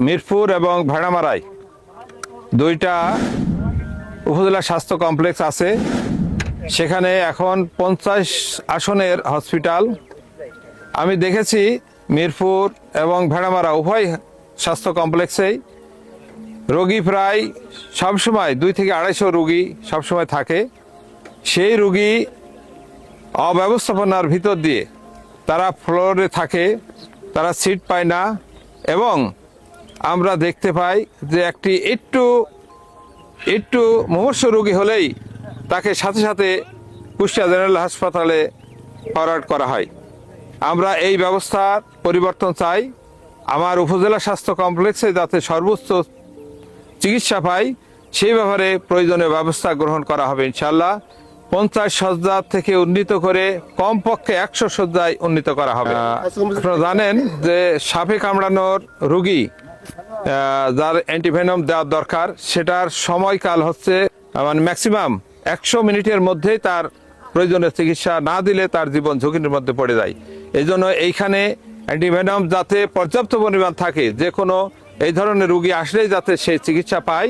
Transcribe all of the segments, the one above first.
মিরপুর এবং ভেড়ামারায় দুইটা উপজেলা স্বাস্থ্য কমপ্লেক্স আছে। সেখানে এখন 50 আসনের হসপিটাল। আমি দেখেছি মিরপুর এবং ভেড়ামারা উভয় স্বাস্থ্য কমপ্লেক্সেই রোগী প্রায় সবসময় 200 থেকে 250 রোগী সবসময় থাকে। সেই রোগী অব্যবস্থাপনার ভিতর দিয়ে তারা ফ্লোরে থাকে, তারা সিট পায় না, এবং আমরা দেখতে পাই যে একটু মুমূর্ষ রোগী হলেই তাকে সাথে সাথে কুষ্টিয়া জেনারেল হাসপাতালে ফরওয়ার্ড করা হয়। আমরা এই ব্যবস্থার পরিবর্তন চাই। আমার উপজেলা স্বাস্থ্য কমপ্লেক্সে যাতে সর্বোচ্চ চিকিৎসা পায় সেই ব্যাপারে প্রয়োজনীয় ব্যবস্থা গ্রহণ করা হবে ইনশাআল্লাহ। 50 শয্যা থেকে উন্নীত করে কমপক্ষে 100 শয্যায় উন্নীত করা হবে। আপনারা জানেন যে সাপে কামড়ানোর রোগী যার অ্যান্টিভেনম দেওয়ার দরকার, সেটার সময়কাল হচ্ছে মানে ম্যাক্সিমাম 100 মিনিটের মধ্যেই তার প্রয়োজনীয় চিকিৎসা না দিলে তার জীবন ঝুঁকির মধ্যে পড়ে যায়। এই জন্য এইখানে অ্যান্টিভেনম যাতে পর্যাপ্ত পরিমাণ থাকে, যে কোনো এই ধরনের রোগী আসলেই যাতে সেই চিকিৎসা পায়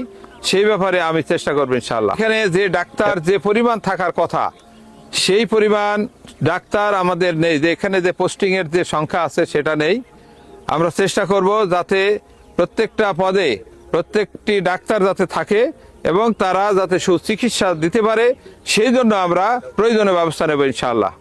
সেই ব্যাপারে আমি চেষ্টা করবো ইনশাআল্লাহ। এখানে যে ডাক্তার যে পরিমাণ থাকার কথা সেই পরিমাণ ডাক্তার আমাদের নেই, যে এখানে যে পোস্টিংয়ের যে সংখ্যা আছে সেটা নেই। আমরা চেষ্টা করব যাতে প্রত্যেকটা পদে প্রত্যেকটি ডাক্তার যাতে থাকে এবং তারা যাতে সুচিকিৎসা দিতে পারে, সেই জন্য আমরা প্রয়োজনীয় ব্যবস্থা নেব ইনশাআল্লাহ।